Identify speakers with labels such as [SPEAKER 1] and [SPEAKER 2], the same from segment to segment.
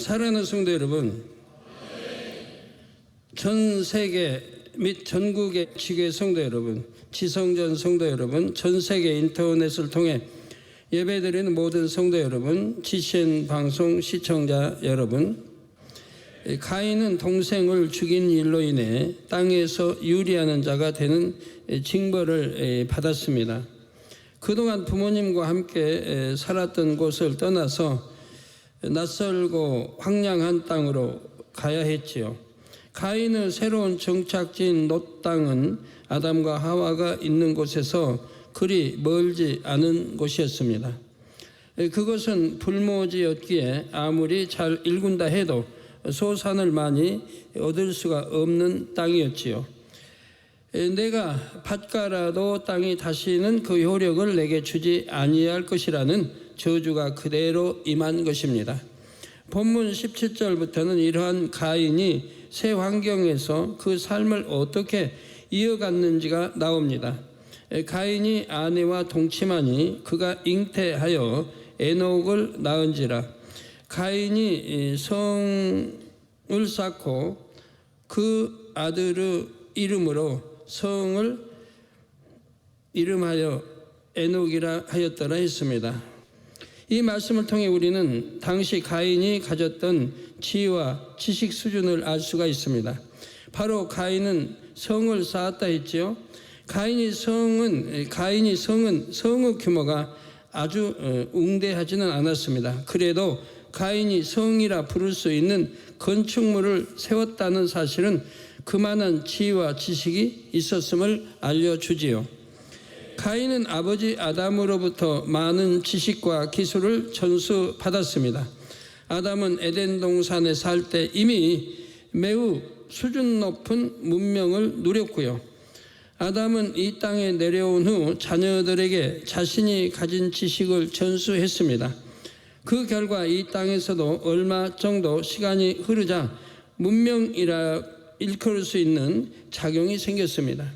[SPEAKER 1] 사랑하는 성도 여러분, 전 세계 및 전국의 지교회 성도 여러분, 지성전 성도 여러분, 전 세계 인터넷을 통해 예배드리는 모든 성도 여러분, GCN 방송 시청자 여러분, 가인은 동생을 죽인 일로 인해 땅에서 유리하는 자가 되는 징벌을 받았습니다. 그동안 부모님과 함께 살았던 곳을 떠나서 낯설고 황량한 땅으로 가야 했지요. 가인의 새로운 정착지인 롯 땅은 아담과 하와가 있는 곳에서 그리 멀지 않은 곳이었습니다. 그것은 불모지였기에 아무리 잘 일군다 해도 소산을 많이 얻을 수가 없는 땅이었지요. 내가 밭가라도 땅이 다시는 그 효력을 내게 주지 아니할 것이라는 저주가 그대로 임한 것입니다. 본문 17절부터는 이러한 가인이 새 환경에서 그 삶을 어떻게 이어갔는지가 나옵니다. 가인이 아내와 동침하니 그가 잉태하여 에녹을 낳은지라. 가인이 성을 쌓고 그 아들의 이름으로 성을 이름하여 에녹이라 하였더라 했습니다. 이 말씀을 통해 우리는 당시 가인이 가졌던 지혜와 지식 수준을 알 수가 있습니다. 바로 가인은 성을 쌓았다 했지요. 가인이 성의 규모가 아주 웅대하지는 않았습니다. 그래도 가인이 성이라 부를 수 있는 건축물을 세웠다는 사실은 그만한 지혜와 지식이 있었음을 알려주지요. 가인은 아버지 아담으로부터 많은 지식과 기술을 전수받았습니다. 아담은 에덴 동산에 살 때 이미 매우 수준 높은 문명을 누렸고요. 아담은 이 땅에 내려온 후 자녀들에게 자신이 가진 지식을 전수했습니다. 그 결과 이 땅에서도 얼마 정도 시간이 흐르자 문명이라 일컬을 수 있는 작용이 생겼습니다.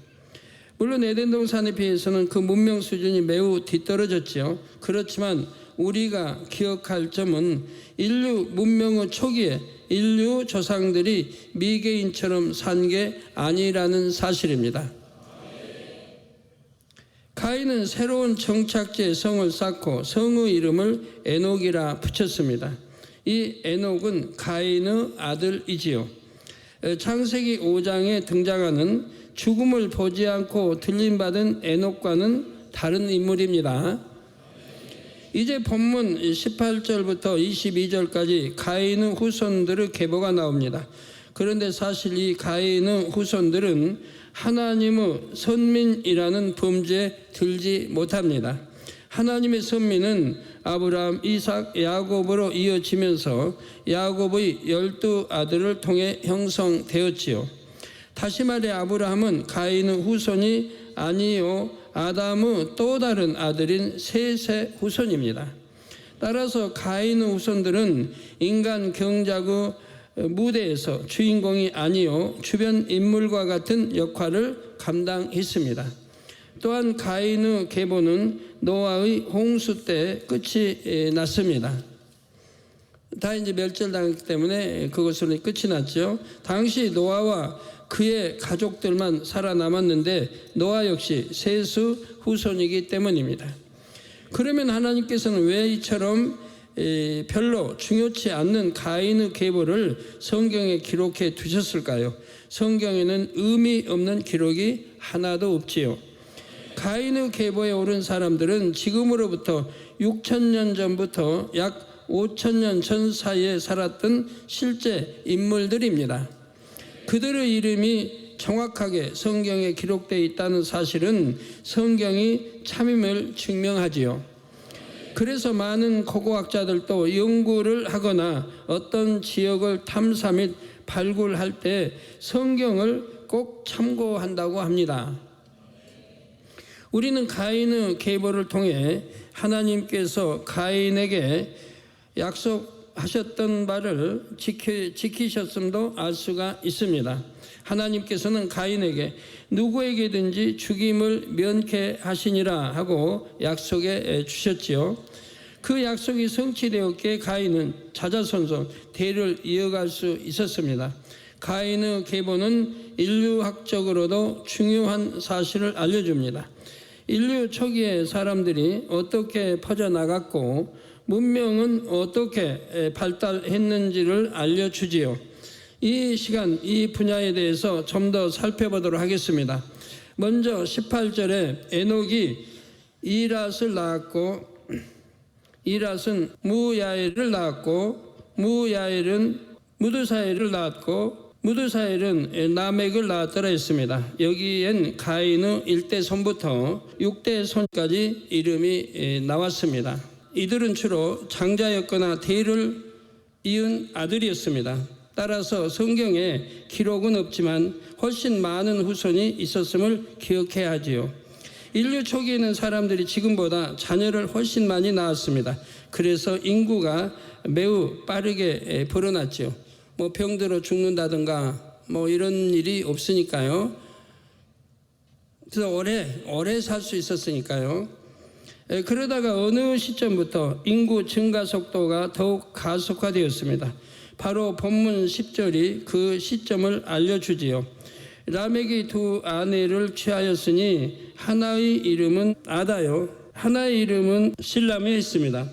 [SPEAKER 1] 물론 에덴 동산에 비해서는 그 문명 수준이 매우 뒤떨어졌지요. 그렇지만 우리가 기억할 점은 인류 문명의 초기에 인류 조상들이 미개인처럼 산 게 아니라는 사실입니다. 가인은 새로운 정착지에 성을 쌓고 성의 이름을 에녹이라 붙였습니다. 이 에녹은 가인의 아들이지요. 창세기 5장에 등장하는 죽음을 보지 않고 들림받은 에녹과는 다른 인물입니다. 이제 본문 18절부터 22절까지 가인의 후손들의 계보가 나옵니다. 그런데 사실 이 가인의 후손들은 하나님의 선민이라는 범죄에 들지 못합니다. 하나님의 선민은 아브라함, 이삭, 야곱으로 이어지면서 야곱의 12아들을 통해 형성되었지요. 다시 말해 아브라함은 가인의 후손이 아니요 아담의 또 다른 아들인 셋의 후손입니다. 따라서 가인의 후손들은 인간 경작의 무대에서 주인공이 아니요 주변 인물과 같은 역할을 감당했습니다. 또한 가인의 계보는 노아의 홍수 때 끝이 났습니다. 다 이제 멸절당했기 때문에 그것으로 끝이 났죠. 당시 노아와 그의 가족들만 살아남았는데 노아 역시 셋의 후손이기 때문입니다. 그러면 하나님께서는 왜 이처럼 별로 중요치 않는 가인의 계보를 성경에 기록해 두셨을까요? 성경에는 의미 없는 기록이 하나도 없지요. 가인의 계보에 오른 사람들은 지금으로부터 6,000년 전부터 약 5,000년 전 사이에 살았던 실제 인물들입니다. 그들의 이름이 정확하게 성경에 기록되어 있다는 사실은 성경이 참임을 증명하지요. 그래서 많은 고고학자들도 연구를 하거나 어떤 지역을 탐사 및 발굴할 때 성경을 꼭 참고한다고 합니다. 우리는 가인의 계보를 통해 하나님께서 가인에게 약속하셨던 바를 지키셨음도 알 수가 있습니다. 하나님께서는 가인에게 누구에게든지 죽임을 면케하시니라 하고 약속해 주셨지요. 그 약속이 성취되었기에 가인은 자자손손 대를 이어갈 수 있었습니다. 가인의 계보는 인류학적으로도 중요한 사실을 알려줍니다. 인류 초기의 사람들이 어떻게 퍼져나갔고 문명은 어떻게 발달했는지를 알려주지요. 이 시간 이 분야에 대해서 좀 더 살펴보도록 하겠습니다. 먼저 18절에 에녹이 이랏을 낳았고 이랏은 무야엘을 낳았고 무야엘은 무드사엘을 낳았고 무드사엘은 라멕을 낳았더라 했습니다. 여기엔 가인의 1대 손부터 6대 손까지 이름이 나왔습니다. 이들은 주로 장자였거나 대를 이은 아들이었습니다. 따라서 성경에 기록은 없지만 훨씬 많은 후손이 있었음을 기억해야 하지요. 인류 초기에는 사람들이 지금보다 자녀를 훨씬 많이 낳았습니다. 그래서 인구가 매우 빠르게 불어났죠. 뭐 병들어 죽는다든가 뭐 이런 일이 없으니까요. 그래서 오래 살 수 있었으니까요. 그러다가 어느 시점부터 인구 증가 속도가 더욱 가속화되었습니다. 바로 본문 10절이 그 시점을 알려주지요. 라멕이 두 아내를 취하였으니 하나의 이름은 아다요 하나의 이름은 실라며 있습니다.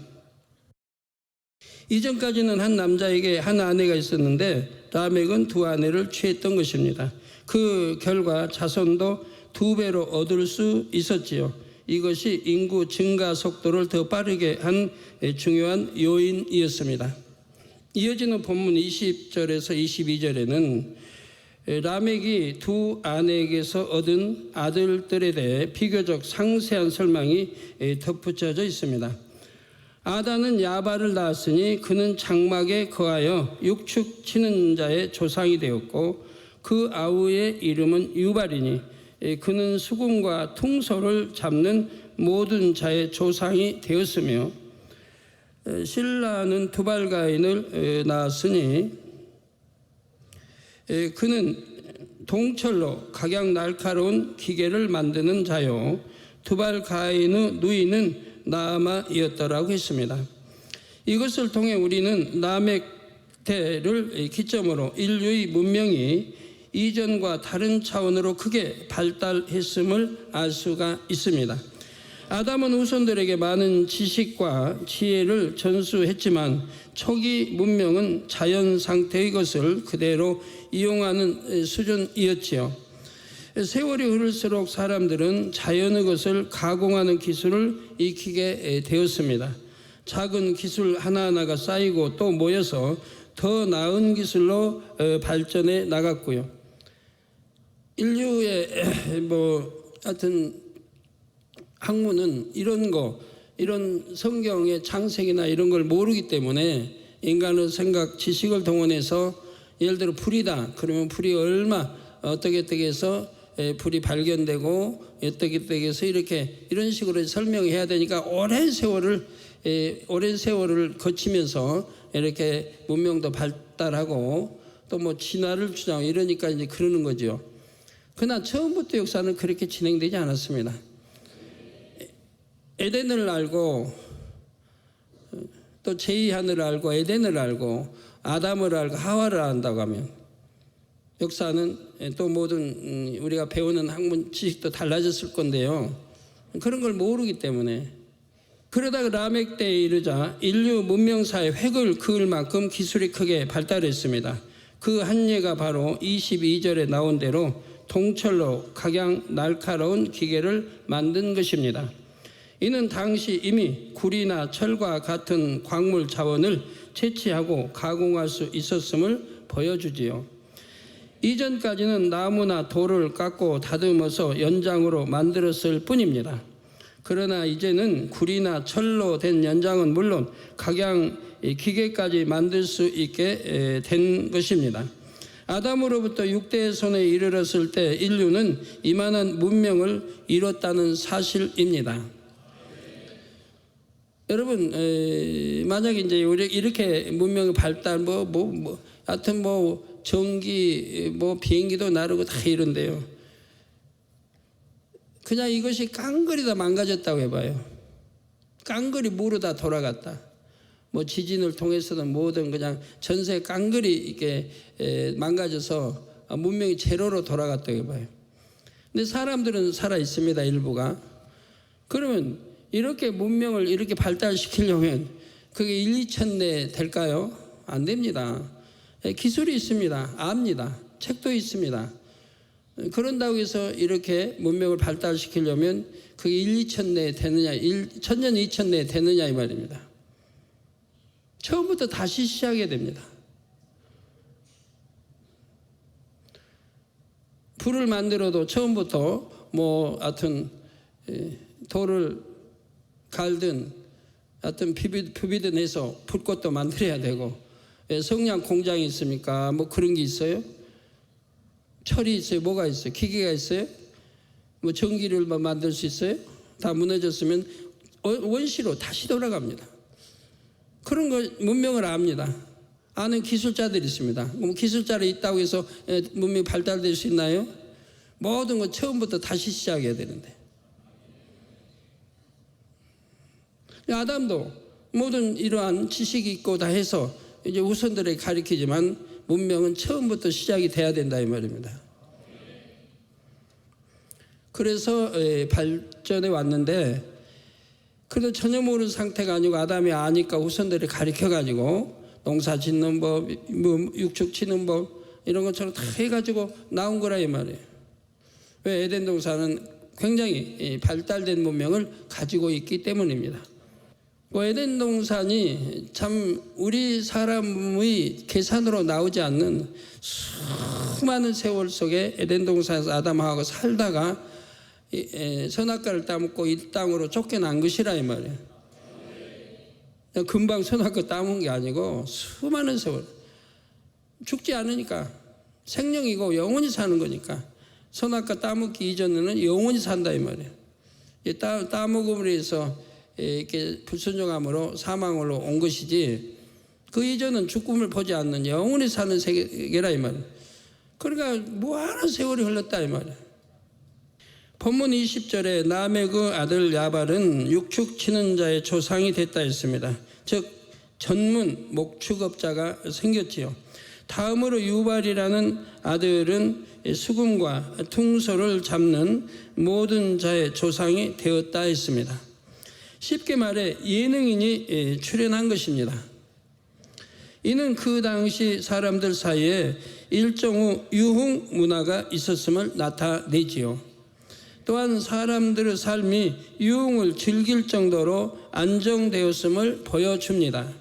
[SPEAKER 1] 이전까지는 한 남자에게 한 아내가 있었는데 라멕은 두 아내를 취했던 것입니다. 그 결과 자손도 2배로 얻을 수 있었지요. 이것이 인구 증가 속도를 더 빠르게 한 중요한 요인이었습니다. 이어지는 본문 20절에서 22절에는 라멕이 두 아내에게서 얻은 아들들에 대해 비교적 상세한 설명이 덧붙여져 있습니다. 아다는 야발을 낳았으니 그는 장막에 거하여 육축 치는 자의 조상이 되었고 그 아우의 이름은 유발이니 그는 수금과 퉁소를 잡는 모든 자의 조상이 되었으며 실라는 두발가인을 낳았으니 그는 동철로 각양 날카로운 기계를 만드는 자요 두발가인의 누이는 나아마이었더라고 했습니다. 이것을 통해 우리는 라멕 때를 기점으로 인류의 문명이 이전과 다른 차원으로 크게 발달했음을 알 수가 있습니다. 아담은 후손들에게 많은 지식과 지혜를 전수했지만 초기 문명은 자연 상태의 것을 그대로 이용하는 수준이었지요. 세월이 흐를수록 사람들은 자연의 것을 가공하는 기술을 익히게 되었습니다. 작은 기술 하나하나가 쌓이고 또 모여서 더 나은 기술로 발전해 나갔고요. 인류의 하여튼 학문은 이런 성경의 창세기나 이런 걸 모르기 때문에 인간의 생각, 지식을 동원해서 예를 들어 풀이다. 그러면 풀이 어떻게 해서 불이 발견되고 어떻게 해서 이런 식으로 설명해야 되니까 오랜 세월을 거치면서 이렇게 문명도 발달하고 또 뭐 진화를 주장하고 이러니까 이제 그러는 거죠. 그러나 처음부터 역사는 그렇게 진행되지 않았습니다. 에덴을 알고 또 제2하늘을 알고 에덴을 알고 아담을 알고 하와를 안다고 하면 역사는 또 모든 우리가 배우는 학문 지식도 달라졌을 건데요. 그런 걸 모르기 때문에 그러다가 라멕 때에 이르자 인류 문명사의 획을 그을 만큼 기술이 크게 발달했습니다. 그 한 예가 바로 22절에 나온 대로 동철로 각양 날카로운 기계를 만든 것입니다. 이는 당시 이미 구리나 철과 같은 광물 자원을 채취하고 가공할 수 있었음을 보여주지요. 이전까지는 나무나 돌을 깎고 다듬어서 연장으로 만들었을 뿐입니다. 그러나 이제는 구리나 철로 된 연장은 물론 각양 기계까지 만들 수 있게 된 것입니다. 아담으로부터 6대 손에 이르렀을 때 인류는 이만한 문명을 이뤘다는 사실입니다. 여러분, 만약에 이제 이렇게 문명의 발달, 하여튼 전기, 비행기도 나르고 다 이런데요. 그냥 이것이 깡그리다 망가졌다고 해봐요. 깡그리 무르다 돌아갔다. 뭐 지진을 통해서든 뭐든 그냥 전세 깡그리 이렇게 망가져서 문명이 제로로 돌아갔다고 봐요. 근데 사람들은 살아 있습니다, 일부가. 그러면 이렇게 문명을 이렇게 발달시키려면 그게 1, 2천 내 될까요? 안 됩니다. 기술이 있습니다. 압니다. 책도 있습니다. 그런다고 해서 이렇게 문명을 발달시키려면 그게 1, 2천 내 되느냐, 1000년, 2000 내 되느냐 이 말입니다. 처음부터 다시 시작해야 됩니다. 불을 만들어도 처음부터 뭐 하여튼 돌을 갈든 하여튼 비비든 해서 불꽃도 만들어야 되고, 성냥 공장이 있습니까? 뭐 그런 게 있어요? 철이 있어요? 뭐가 있어요? 기계가 있어요? 뭐 전기를 만들 수 있어요? 다 무너졌으면 원시로 다시 돌아갑니다. 그런 거 문명을 압니다. 아는 기술자들이 있습니다. 그럼 기술자들이 있다고 해서 문명이 발달될 수 있나요? 모든 거 처음부터 다시 시작해야 되는데. 아담도 모든 이러한 지식이 있고 다 해서 이제 후손들에게 가르치지만 문명은 처음부터 시작이 돼야 된다 이 말입니다. 그래서 발전해 왔는데, 그래도 전혀 모르는 상태가 아니고 아담이 아니까 후손들이 가르쳐가지고 농사 짓는 법, 뭐 육축 치는 법 이런 것처럼 다 해가지고 나온 거라 이 말이에요. 왜? 에덴 동산은 굉장히 발달된 문명을 가지고 있기 때문입니다. 에덴 동산이 참 우리 사람의 계산으로 나오지 않는 수많은 세월 속에 에덴 동산에서 아담하고 살다가 선악과를 따먹고 이 땅으로 쫓겨난 것이라 이 말이에요. 금방 선악과 따먹은 게 아니고 수많은 세월, 죽지 않으니까 생명이고 영원히 사는 거니까 선악과 따먹기 이전에는 영원히 산다 이 말이에요. 따먹음으로 해서 이렇게 불순종함으로 사망으로 온 것이지, 그 이전은 죽음을 보지 않는 영원히 사는 세계라 이 말이에요. 그러니까 무한한 세월이 흘렀다 이 말이에요. 본문 20절에 라멕의 아들 야발은 육축 치는 자의 조상이 됐다 했습니다. 즉 전문 목축업자가 생겼지요. 다음으로 유발이라는 아들은 수금과 퉁소를 잡는 모든 자의 조상이 되었다 했습니다. 쉽게 말해 예능인이 출연한 것입니다. 이는 그 당시 사람들 사이에 일종의 유흥 문화가 있었음을 나타내지요. 또한 사람들의 삶이 유흥을 즐길 정도로 안정되었음을 보여줍니다.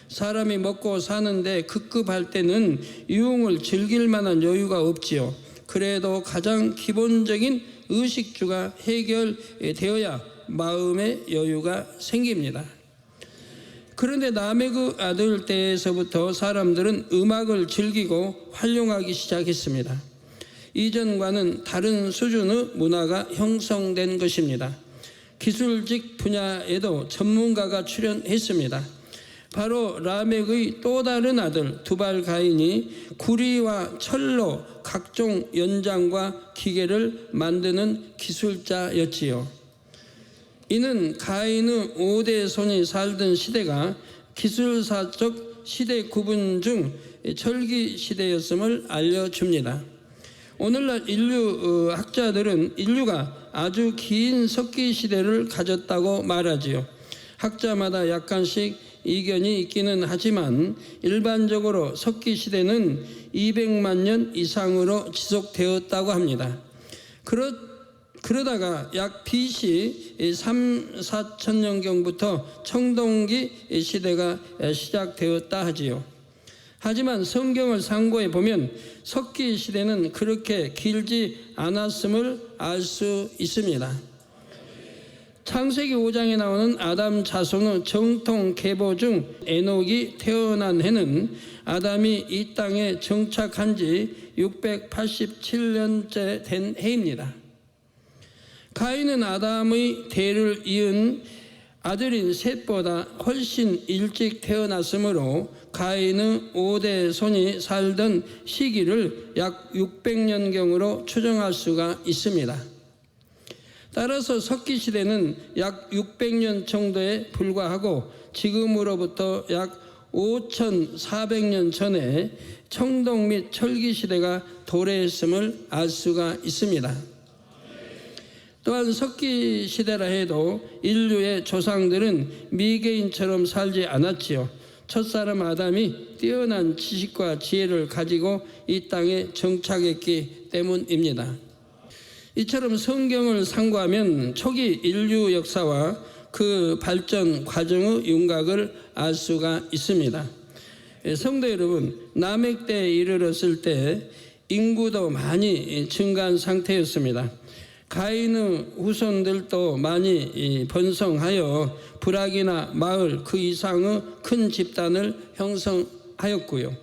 [SPEAKER 1] 사람이 먹고 사는데 급급할 때는 유흥을 즐길 만한 여유가 없지요. 그래도 가장 기본적인 의식주가 해결되어야 마음의 여유가 생깁니다. 그런데 라멕의 아들 때에서부터 사람들은 음악을 즐기고 활용하기 시작했습니다. 이전과는 다른 수준의 문화가 형성된 것입니다. 기술직 분야에도 전문가가 출연했습니다. 바로 라멕의 또 다른 아들 두발 가인이 구리와 철로 각종 연장과 기계를 만드는 기술자였지요. 이는 가인의 5대 손이 살던 시대가 기술사적 시대 구분 중 철기 시대였음을 알려줍니다. 오늘날 인류 학자들은 인류가 아주 긴 석기 시대를 가졌다고 말하지요. 학자마다 약간씩 이견이 있기는 하지만 일반적으로 석기 시대는 200만 년 이상으로 지속되었다고 합니다. 그러다가 약 BC 3, 4천 년경부터 청동기 시대가 시작되었다 하지요. 하지만 성경을 상고해 보면 석기 시대는 그렇게 길지 않았음을 알 수 있습니다. 창세기 5장에 나오는 아담 자손의 정통 계보 중 에녹이 태어난 해는 아담이 이 땅에 정착한 지 687년째 된 해입니다. 가인은 아담의 대를 이은 아들인 셋보다 훨씬 일찍 태어났으므로 가인의 5대 손이 살던 시기를 약 600년경으로 추정할 수가 있습니다. 따라서 석기 시대는 약 600년 정도에 불과하고 지금으로부터 약 5,400년 전에 청동 및 철기 시대가 도래했음을 알 수가 있습니다. 또한 석기 시대라 해도 인류의 조상들은 미개인처럼 살지 않았지요. 첫사람 아담이 뛰어난 지식과 지혜를 가지고 이 땅에 정착했기 때문입니다. 이처럼 성경을 상고하면 초기 인류 역사와 그 발전 과정의 윤곽을 알 수가 있습니다. 성도 여러분, 남획 때에 이르렀을 때 인구도 많이 증가한 상태였습니다. 가인의 후손들도 많이 번성하여 부락이나 마을 그 이상의 큰 집단을 형성하였고요.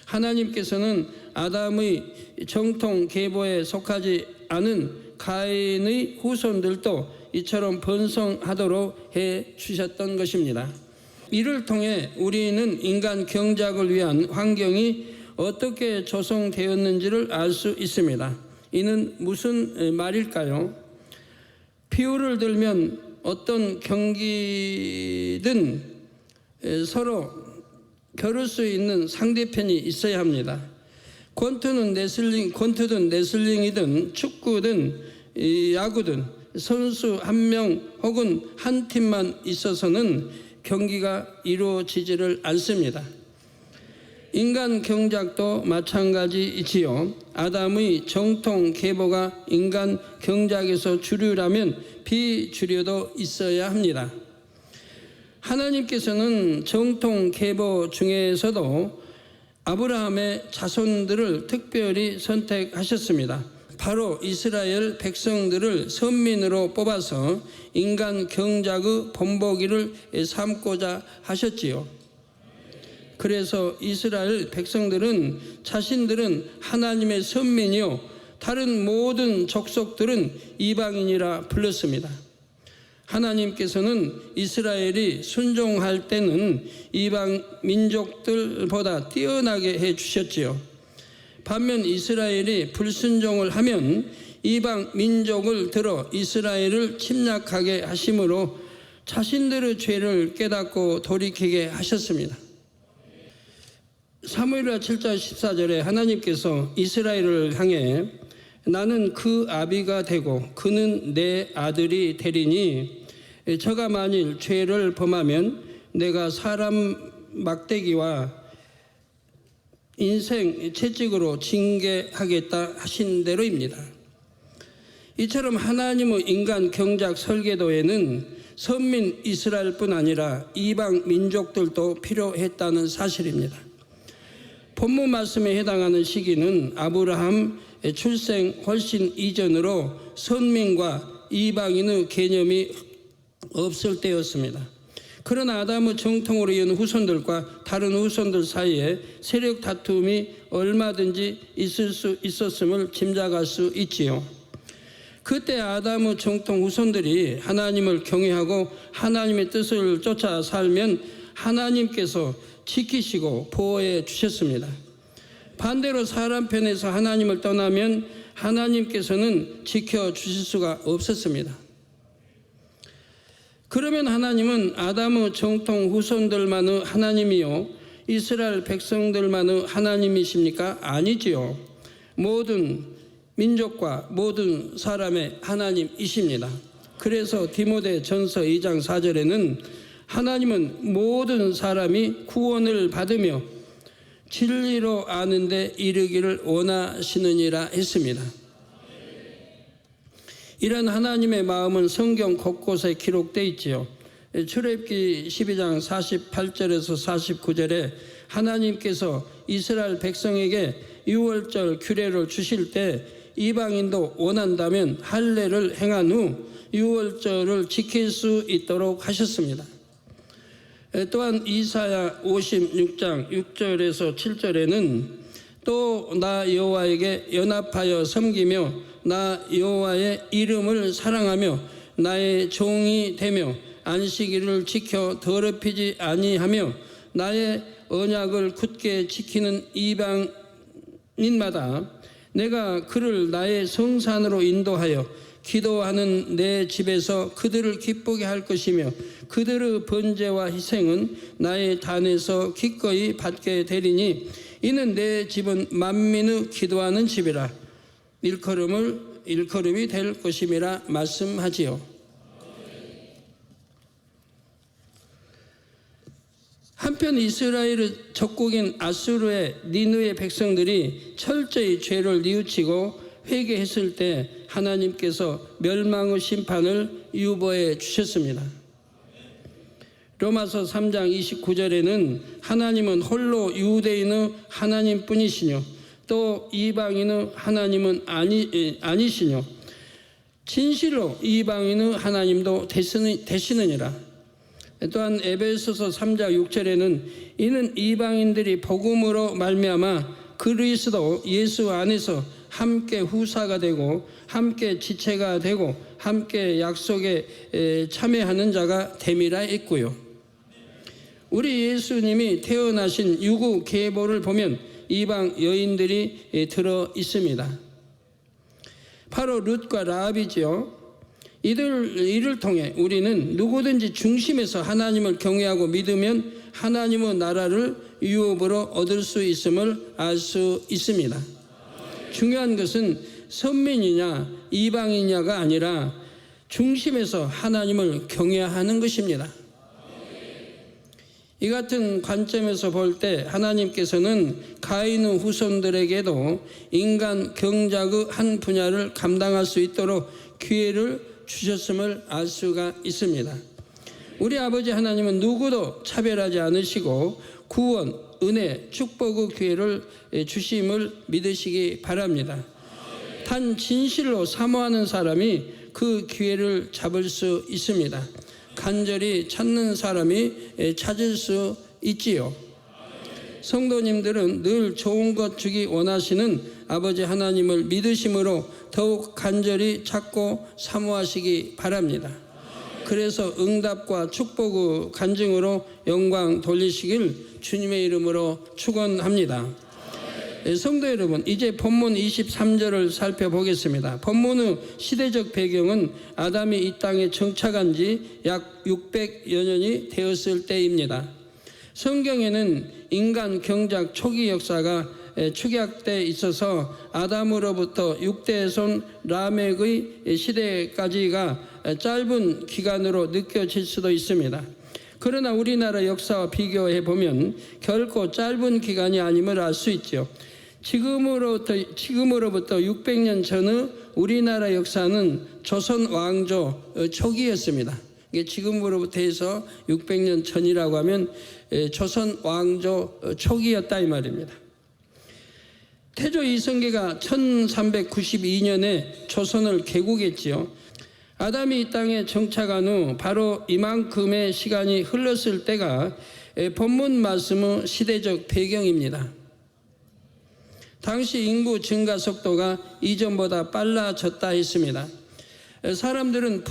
[SPEAKER 1] 하나님께서는 아담의 정통 계보에 속하지 않은 가인의 후손들도 이처럼 번성하도록 해 주셨던 것입니다. 이를 통해 우리는 인간 경작을 위한 환경이 어떻게 조성되었는지를 알 수 있습니다. 이는 무슨 말일까요? 비유를 들면 어떤 경기든 서로 겨룰 수 있는 상대편이 있어야 합니다. 권투든 레슬링이든 축구든 야구든 선수 한 명 혹은 한 팀만 있어서는 경기가 이루어지지를 않습니다. 인간 경작도 마찬가지이지요. 아담의 정통 계보가 인간 경작에서 주류라면 비주류도 있어야 합니다. 하나님께서는 정통 계보 중에서도 아브라함의 자손들을 특별히 선택하셨습니다. 바로 이스라엘 백성들을 선민으로 뽑아서 인간 경작의 본보기를 삼고자 하셨지요. 그래서 이스라엘 백성들은 자신들은 하나님의 선민이요 다른 모든 족속들은 이방인이라 불렀습니다. 하나님께서는 이스라엘이 순종할 때는 이방 민족들보다 뛰어나게 해주셨지요. 반면 이스라엘이 불순종을 하면 이방 민족을 들어 이스라엘을 침략하게 하심으로 자신들의 죄를 깨닫고 돌이키게 하셨습니다. 사무엘하 7장 14절에 하나님께서 이스라엘을 향해 나는 그 아비가 되고 그는 내 아들이 되리니 저가 만일 죄를 범하면 내가 사람 막대기와 인생 채찍으로 징계하겠다 하신 대로입니다. 이처럼 하나님의 인간 경작 설계도에는 선민 이스라엘뿐 아니라 이방 민족들도 필요했다는 사실입니다. 본문 말씀에 해당하는 시기는 아브라함 출생 훨씬 이전으로 선민과 이방인의 개념이 없을 때였습니다. 그러나 아담의 정통으로 이은 후손들과 다른 후손들 사이에 세력 다툼이 얼마든지 있을 수 있었음을 짐작할 수 있지요. 그때 아담의 정통 후손들이 하나님을 경외하고 하나님의 뜻을 쫓아 살면 하나님께서 지키시고 보호해 주셨습니다. 반대로 사람 편에서 하나님을 떠나면 하나님께서는 지켜주실 수가 없었습니다. 그러면 하나님은 아담의 정통 후손들만의 하나님이요 이스라엘 백성들만의 하나님이십니까? 아니지요. 모든 민족과 모든 사람의 하나님이십니다. 그래서 디모데 전서 2장 4절에는 하나님은 모든 사람이 구원을 받으며 진리로 아는 데 이르기를 원하시느니라 했습니다. 이런 하나님의 마음은 성경 곳곳에 기록되어 있지요. 출애굽기 12장 48절에서 49절에 하나님께서 이스라엘 백성에게 유월절 규례를 주실 때 이방인도 원한다면 할례를 행한 후 유월절을 지킬 수 있도록 하셨습니다. 또한 이사야 56장 6절에서 7절에는 또 나 여호와에게 연합하여 섬기며 나 여호와의 이름을 사랑하며 나의 종이 되며 안식일을 지켜 더럽히지 아니하며 나의 언약을 굳게 지키는 이방인마다 내가 그를 나의 성산으로 인도하여 기도하는 내 집에서 그들을 기쁘게 할 것이며 그들의 번제와 희생은 나의 단에서 기꺼이 받게 되리니 이는 내 집은 만민의 기도하는 집이라 일컬음이 될 것임이라 말씀하지요. 한편 이스라엘의 적국인 아수르의 니느웨 백성들이 철저히 죄를 뉘우치고 회개했을 때 하나님께서 멸망의 심판을 유보해 주셨습니다. 로마서 3장 29절에는 하나님은 홀로 유대인의 하나님뿐이시뇨 또 이방인의 하나님은 아니시뇨 진실로 이방인의 하나님도 되시느니라. 또한 에베소서 3장 6절에는 이는 이방인들이 복음으로 말미암아 그리스도 예수 안에서 함께 후사가 되고 함께 지체가 되고 함께 약속에 참여하는 자가 됨이라 했고요. 우리 예수님이 태어나신 유구 계보를 보면 이방 여인들이 들어 있습니다. 바로 룻과 라합이지요. 이를 통해 우리는 누구든지 중심에서 하나님을 경외하고 믿으면 하나님의 나라를 유업으로 얻을 수 있음을 알 수 있습니다. 중요한 것은 선민이냐 이방이냐가 아니라 중심에서 하나님을 경외하는 것입니다. 이 같은 관점에서 볼 때 하나님께서는 가인의 후손들에게도 인간 경작의 한 분야를 감당할 수 있도록 기회를 주셨음을 알 수가 있습니다. 우리 아버지 하나님은 누구도 차별하지 않으시고 구원, 은혜, 축복의 기회를 주심을 믿으시기 바랍니다. 단 진실로 사모하는 사람이 그 기회를 잡을 수 있습니다. 간절히 찾는 사람이 찾을 수 있지요. 성도님들은 늘 좋은 것 주기 원하시는 아버지 하나님을 믿으심으로 더욱 간절히 찾고 사모하시기 바랍니다. 그래서 응답과 축복의 간증으로 영광 돌리시길 주님의 이름으로 축원합니다. 성도 여러분, 이제 본문 23절을 살펴보겠습니다. 본문의 시대적 배경은 아담이 이 땅에 정착한 지 약 600여 년이 되었을 때입니다. 성경에는 인간 경작 초기 역사가 축약돼 있어서 아담으로부터 6대 손 라멕의 시대까지가 짧은 기간으로 느껴질 수도 있습니다. 그러나 우리나라 역사와 비교해 보면 결코 짧은 기간이 아님을 알 수 있죠. 지금으로부터 600년 전의 우리나라 역사는 조선 왕조 초기였습니다. 이게 지금으로부터 해서 600년 전이라고 하면 조선 왕조 초기였다 이 말입니다. 태조 이성계가 1392년에 조선을 개국했지요. 아담이 이 땅에 정착한 후 바로 이만큼의 시간이 흘렀을 때가 본문 말씀의 시대적 배경입니다. 당시 인구 증가 속도가 이전보다 빨라졌다 했습니다. 사람들은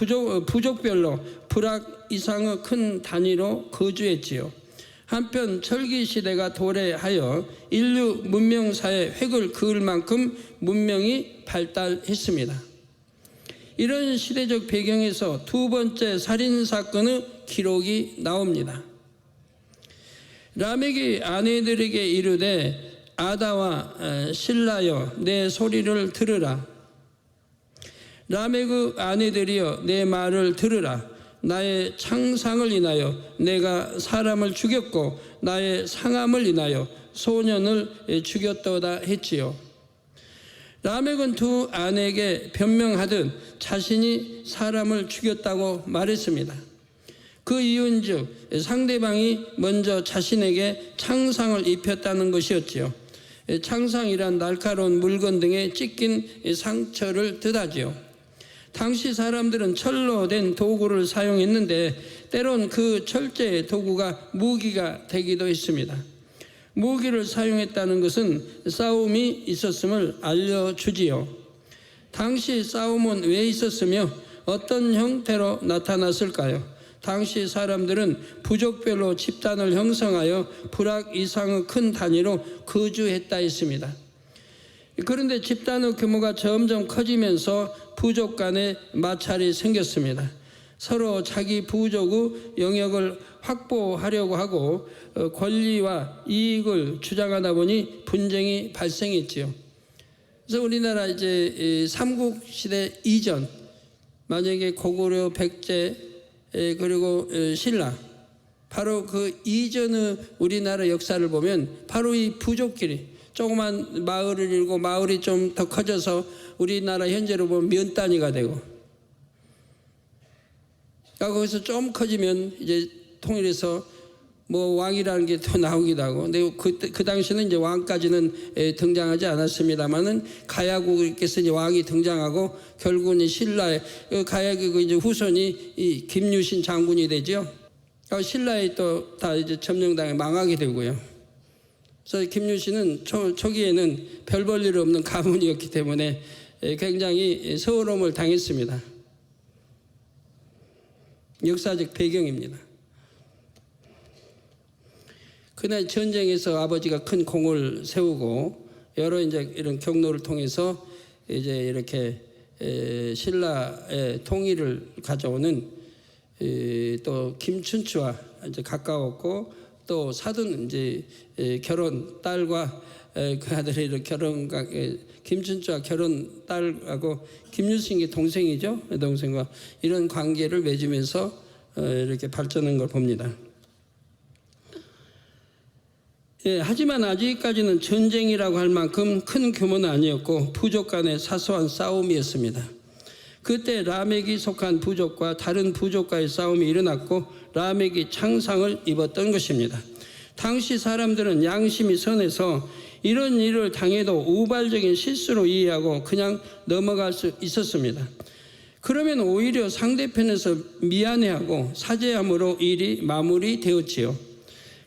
[SPEAKER 1] 부족별로 불악 이상의 큰 단위로 거주했지요. 한편 철기 시대가 도래하여 인류 문명사의 획을 그을 만큼 문명이 발달했습니다. 이런 시대적 배경에서 두 번째 살인사건의 기록이 나옵니다. 라멕이 아내들에게 이르되 아다와 실라여 내 소리를 들으라. 라멕의 아내들이여 내 말을 들으라. 나의 창상을 인하여 내가 사람을 죽였고 나의 상함을 인하여 소년을 죽였도다 했지요. 라멕은 두 아내에게 변명하듯 자신이 사람을 죽였다고 말했습니다. 그 이유인즉 상대방이 먼저 자신에게 창상을 입혔다는 것이었지요. 창상이란 날카로운 물건 등에 찢긴 상처를 뜻하지요. 당시 사람들은 철로 된 도구를 사용했는데 때론 그 철제 도구가 무기가 되기도 했습니다. 무기를 사용했다는 것은 싸움이 있었음을 알려주지요. 당시 싸움은 왜 있었으며 어떤 형태로 나타났을까요? 당시 사람들은 부족별로 집단을 형성하여 불악 이상의 큰 단위로 거주했다 했습니다. 그런데 집단의 규모가 점점 커지면서 부족 간의 마찰이 생겼습니다. 서로 자기 부족의 영역을 확보하려고 하고 권리와 이익을 주장하다 보니 분쟁이 발생했지요. 그래서 우리나라 이제 삼국시대 이전, 만약에 고구려, 백제 그리고 신라, 바로 그 이전의 우리나라 역사를 보면 바로 이 부족끼리 조그만 마을을 이루고 마을이 좀 더 커져서 우리나라 현재로 보면 면 단위가 되고, 거기서 좀 커지면 이제 통일해서 뭐 왕이라는 게 더 나오기도 하고, 근데 그 당시는 이제 왕까지는 등장하지 않았습니다만은 가야국께서 이제 왕이 등장하고 결국은 신라의 가야국 이제 후손이 이 김유신 장군이 되죠. 신라에 또 다 이제 점령당해 망하게 되고요. 그래서 김유신은 초기에는 별 볼 일 없는 가문이었기 때문에 굉장히 서러움을 당했습니다. 역사적 배경입니다. 그날 전쟁에서 아버지가 큰 공을 세우고 여러 이제 이런 경로를 통해서 이제 이렇게 신라의 통일을 가져오는 또 김춘추와 이제 가까웠고, 또 사돈 이제 결혼 딸과 그 아들의 이런 김춘추와 결혼 딸하고 김유신이 동생이죠. 동생과 이런 관계를 맺으면서 이렇게 발전한 걸 봅니다. 하지만 아직까지는 전쟁이라고 할 만큼 큰 규모는 아니었고 부족 간의 사소한 싸움이었습니다. 그때 라멕이 속한 부족과 다른 부족과의 싸움이 일어났고 라멕이 창상을 입었던 것입니다. 당시 사람들은 양심이 선해서 이런 일을 당해도 우발적인 실수로 이해하고 그냥 넘어갈 수 있었습니다. 그러면 오히려 상대편에서 미안해하고 사죄함으로 일이 마무리되었지요.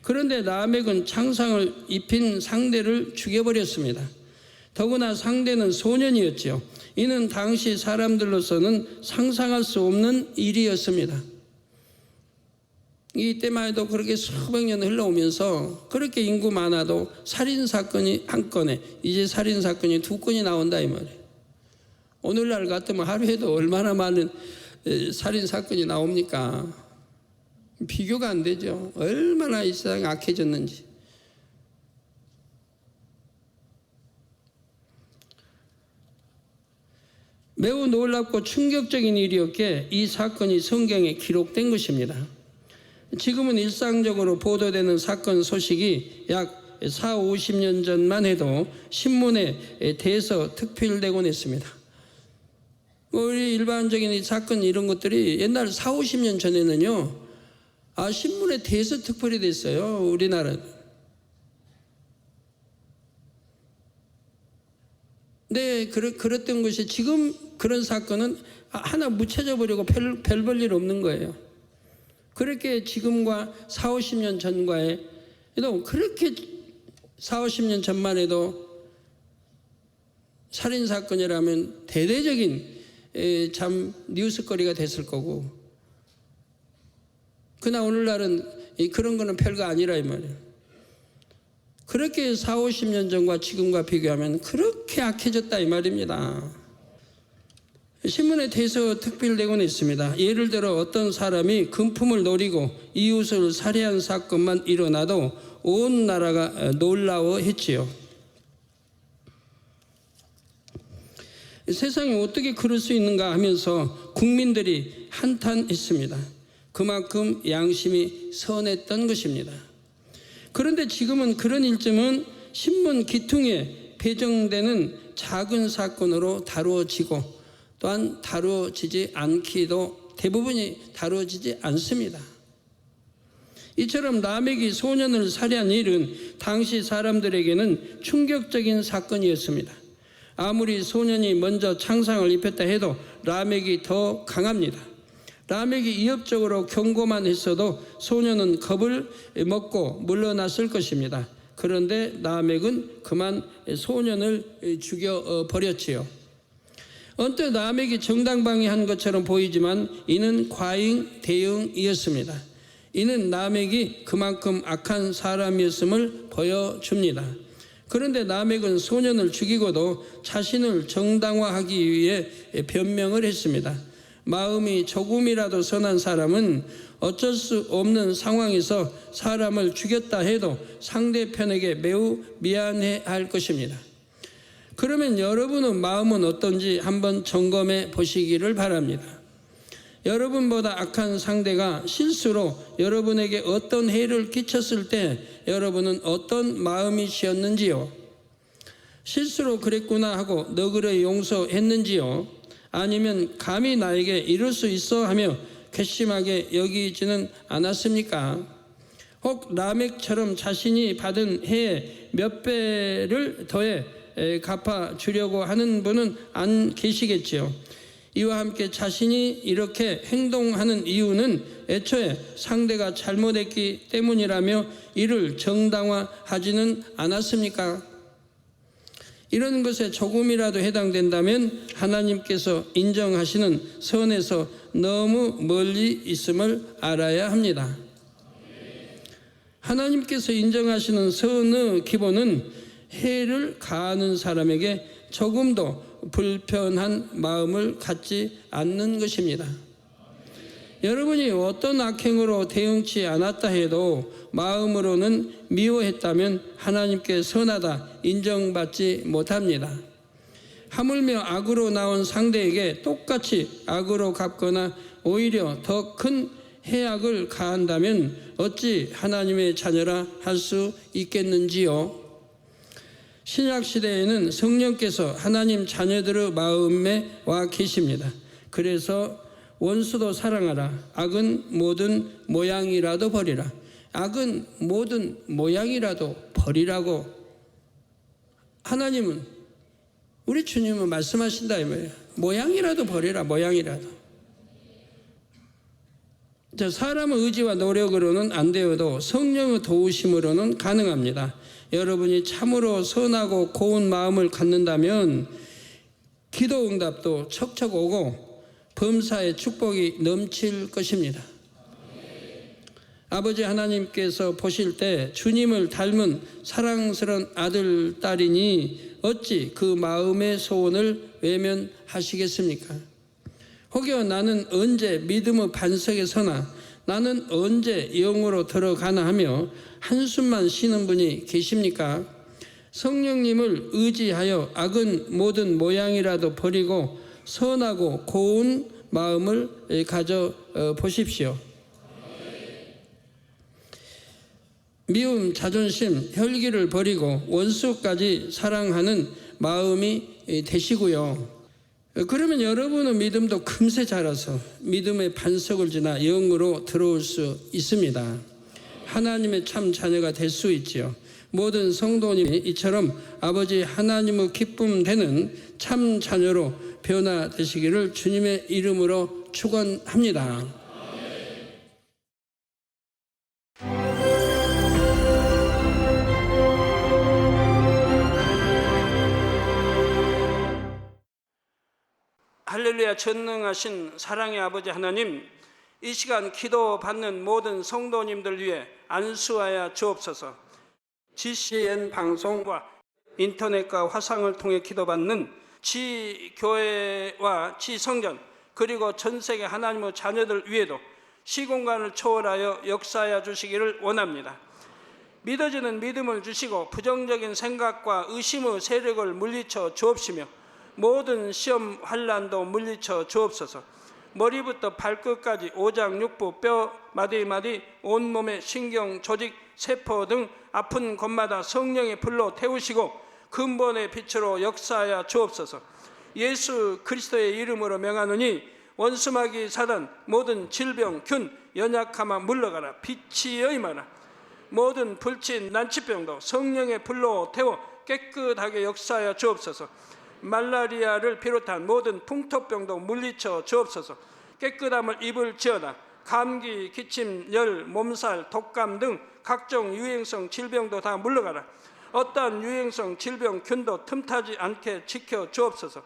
[SPEAKER 1] 그런데 라멕은 창상을 입힌 상대를 죽여버렸습니다. 더구나 상대는 소년이었지요. 이는 당시 사람들로서는 상상할 수 없는 일이었습니다. 이때만 해도 그렇게 수백 년 흘러오면서 그렇게 인구 많아도 살인사건이 한 건에 이제 살인사건이 두 건이 나온다 이 말이에요. 오늘날 같으면 하루에도 얼마나 많은 살인사건이 나옵니까? 비교가 안 되죠. 얼마나 이 세상이 악해졌는지. 매우 놀랍고 충격적인 일이었기에 이 사건이 성경에 기록된 것입니다. 지금은 일상적으로 보도되는 사건 소식이 약 40-50년 전만 해도 신문에 대해서 특필되곤 했습니다. 우리 일반적인 이 사건 이런 것들이 옛날 40-50년 전에는요, 신문에 대해서 특별히 됐어요. 우리나라는. 네, 그랬던 것이 지금 그런 사건은 하나 묻혀져 버리고 별 볼 일 없는 거예요. 그렇게 지금과 40-50년 전과에 그렇게 40-50년 전만 해도 살인사건이라면 대대적인 참 뉴스거리가 됐을 거고, 그러나 오늘날은 그런 거는 별거 아니라 이 말이에요. 그렇게 40-50년 전과 지금과 비교하면 그렇게 악해졌다 이 말입니다. 신문에 대해서 특별되곤 있습니다. 예를 들어 어떤 사람이 금품을 노리고 이웃을 살해한 사건만 일어나도 온 나라가 놀라워했지요. 세상이 어떻게 그럴 수 있는가 하면서 국민들이 한탄했습니다. 그만큼 양심이 선했던 것입니다. 그런데 지금은 그런 일쯤은 신문 기퉁에 배정되는 작은 사건으로 다루어지고 또한 다루어지지 않기도 대부분이 다루어지지 않습니다. 이처럼 라멕이 소년을 살해한 일은 당시 사람들에게는 충격적인 사건이었습니다. 아무리 소년이 먼저 창상을 입혔다 해도 라멕이 더 강합니다. 라멕이 이협적으로 경고만 했어도 소년은 겁을 먹고 물러났을 것입니다. 그런데 라멕은 그만 소년을 죽여버렸지요. 언뜻 라멕이 정당방위한 것처럼 보이지만 이는 과잉 대응이었습니다. 이는 라멕이 그만큼 악한 사람이었음을 보여줍니다. 그런데 라멕은 소년을 죽이고도 자신을 정당화하기 위해 변명을 했습니다. 마음이 조금이라도 선한 사람은 어쩔 수 없는 상황에서 사람을 죽였다 해도 상대편에게 매우 미안해할 것입니다. 그러면 여러분의 마음은 어떤지 한번 점검해 보시기를 바랍니다. 여러분보다 악한 상대가 실수로 여러분에게 어떤 해를 끼쳤을 때 여러분은 어떤 마음이셨는지요? 실수로 그랬구나 하고 너그러 용서했는지요? 아니면 감히 나에게 이럴 수 있어 하며 괘씸하게 여기지는 않았습니까? 혹 라멕처럼 자신이 받은 해에 몇 배를 더해 갚아주려고 하는 분은 안 계시겠지요. 이와 함께 자신이 이렇게 행동하는 이유는 애초에 상대가 잘못했기 때문이라며 이를 정당화하지는 않았습니까? 이런 것에 조금이라도 해당된다면 하나님께서 인정하시는 선에서 너무 멀리 있음을 알아야 합니다. 하나님께서 인정하시는 선의 기본은 해를 가하는 사람에게 조금도 불편한 마음을 갖지 않는 것입니다. 여러분이 어떤 악행으로 대응치 않았다 해도 마음으로는 미워했다면 하나님께 선하다 인정받지 못합니다. 하물며 악으로 나온 상대에게 똑같이 악으로 갚거나 오히려 더 큰 해악을 가한다면 어찌 하나님의 자녀라 할 수 있겠는지요? 신약시대에는 성령께서 하나님 자녀들의 마음에 와 계십니다. 그래서 원수도 사랑하라. 악은 모든 모양이라도 버리라. 악은 모든 모양이라도 버리라고 하나님은, 우리 주님은 말씀하신다 이 말이에요. 모양이라도 버리라. 모양이라도. 사람의 의지와 노력으로는 안 되어도 성령의 도우심으로는 가능합니다. 여러분이 참으로 선하고 고운 마음을 갖는다면 기도 응답도 척척 오고 범사의 축복이 넘칠 것입니다. 아버지 하나님께서 보실 때 주님을 닮은 사랑스러운 아들, 딸이니 어찌 그 마음의 소원을 외면하시겠습니까? 혹여 나는 언제 믿음의 반석에 서나 나는 언제 영으로 들어가나 하며 한숨만 쉬는 분이 계십니까? 성령님을 의지하여 악은 모든 모양이라도 버리고 선하고 고운 마음을 가져 보십시오. 미움, 자존심, 혈기를 버리고 원수까지 사랑하는 마음이 되시고요. 그러면 여러분의 믿음도 금세 자라서 믿음의 반석을 지나 영으로 들어올 수 있습니다. 하나님의 참 자녀가 될 수 있지요. 모든 성도님이 이처럼 아버지 하나님의 기쁨 되는 참 자녀로 변화되시기를 주님의 이름으로 축원합니다. 할렐루야. 전능하신 사랑의 아버지 하나님, 이 시간 기도받는 모든 성도님들 위해 안수하여 주옵소서. GCN 방송과 인터넷과 화상을 통해 기도받는 지교회와 지성전 그리고 전세계 하나님의 자녀들 위에도 시공간을 초월하여 역사하여 주시기를 원합니다. 믿어지는 믿음을 주시고 부정적인 생각과 의심의 세력을 물리쳐 주옵시며 모든 시험 환난도 물리쳐 주옵소서. 머리부터 발끝까지 오장육부 뼈 마디마디 온몸의 신경 조직 세포 등 아픈 곳마다 성령의 불로 태우시고 근본의 빛으로 역사하여 주옵소서. 예수 그리스도의 이름으로 명하노니 원수마귀 사단 모든 질병 균 연약함아 물러가라. 빛이여 임하라. 모든 불친 난치병도 성령의 불로 태워 깨끗하게 역사하여 주옵소서. 말라리아를 비롯한 모든 풍토병도 물리쳐 주옵소서. 깨끗함을 입을지어다. 감기, 기침, 열, 몸살, 독감 등 각종 유행성 질병도 다 물러가라. 어떠한 유행성 질병 균도 틈타지 않게 지켜 주옵소서.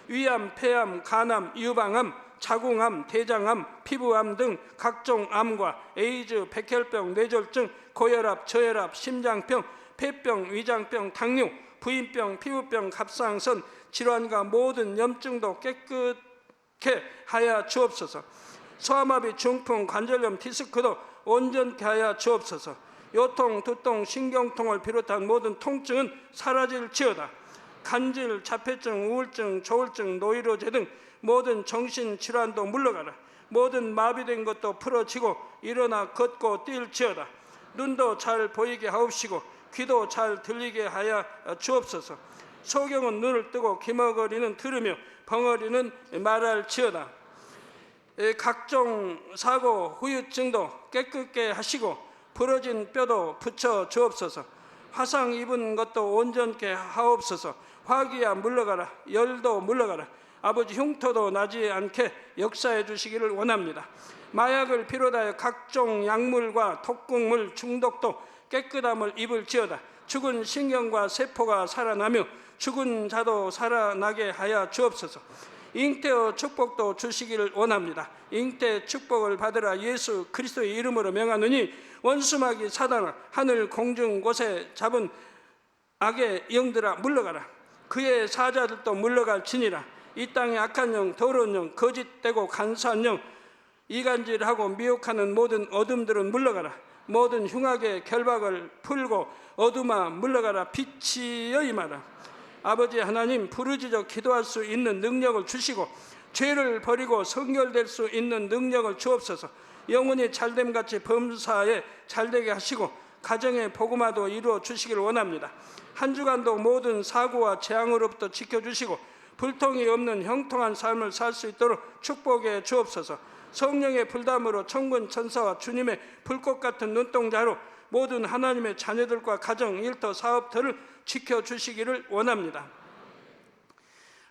[SPEAKER 1] 위암, 폐암, 간암, 유방암, 자궁암, 대장암, 피부암 등 각종 암과 에이즈, 백혈병, 뇌졸중, 고혈압, 저혈압, 심장병, 폐병, 위장병, 당뇨, 부인병, 피부병, 갑상선 질환과 모든 염증도 깨끗게 하여 주옵소서. 소아마비, 중풍, 관절염, 디스크도 온전케 하여 주옵소서. 요통, 두통, 신경통을 비롯한 모든 통증은 사라질지어다. 간질, 자폐증, 우울증, 조울증, 노이로제 등 모든 정신질환도 물러가라. 모든 마비된 것도 풀어지고 일어나 걷고 뛸지어다. 눈도 잘 보이게 하옵시고 귀도 잘 들리게 하여 주옵소서. 소경은 눈을 뜨고 기머거리는 들으며 벙어리는 말할지어다. 각종 사고, 후유증도 깨끗게 하시고 부러진 뼈도 붙여 주옵소서. 화상 입은 것도 온전케 하옵소서. 화기야 물러가라. 열도 물러가라. 아버지, 흉터도 나지 않게 역사해 주시기를 원합니다. 마약을 비롯하여 각종 약물과 독극물 중독도 깨끗함을 입을지어다. 죽은 신경과 세포가 살아나며 죽은 자도 살아나게 하여 주옵소서. 잉태의 축복도 주시기를 원합니다. 잉태 축복을 받으라. 예수 그리스도의 이름으로 명하노니 원수마귀 사단아, 하늘 공중 곳에 잡은 악의 영들아 물러가라. 그의 사자들도 물러갈지니라. 이 땅의 악한 영, 더러운 영, 거짓되고 간사한 영, 이간질하고 미혹하는 모든 어둠들은 물러가라. 모든 흉악의 결박을 풀고 어둠아 물러가라. 빛이여 임하라. 아버지 하나님, 부르짖어 기도할 수 있는 능력을 주시고 죄를 버리고 성결될 수 있는 능력을 주옵소서. 영혼이 잘됨같이 범사에 잘되게 하시고 가정의 복음화도 이루어 주시기를 원합니다. 한 주간도 모든 사고와 재앙으로부터 지켜주시고 불통이 없는 형통한 삶을 살 수 있도록 축복해 주옵소서. 성령의 불담으로 천군 천사와 주님의 불꽃 같은 눈동자로 모든 하나님의 자녀들과 가정, 일터, 사업터를 지켜주시기를 원합니다.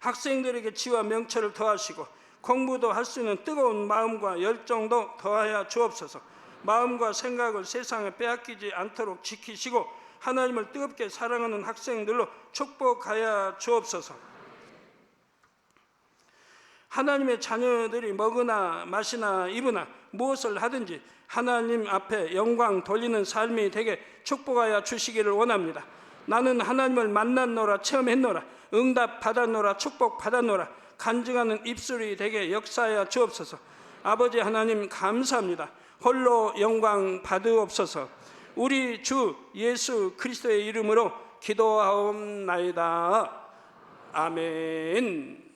[SPEAKER 1] 학생들에게 지와 명철을 더하시고 공부도 할 수 있는 뜨거운 마음과 열정도 더하여 주옵소서. 마음과 생각을 세상에 빼앗기지 않도록 지키시고 하나님을 뜨겁게 사랑하는 학생들로 축복하여 주옵소서. 하나님의 자녀들이 먹으나 마시나 입으나 무엇을 하든지 하나님 앞에 영광 돌리는 삶이 되게 축복하여 주시기를 원합니다. 나는 하나님을 만났노라, 체험했노라, 응답 받았노라, 축복 받았노라, 간증하는 입술이 되게 역사하여 주옵소서. 아버지 하나님 감사합니다. 홀로 영광 받으옵소서. 우리 주 예수 그리스도의 이름으로 기도하옵나이다. 아멘.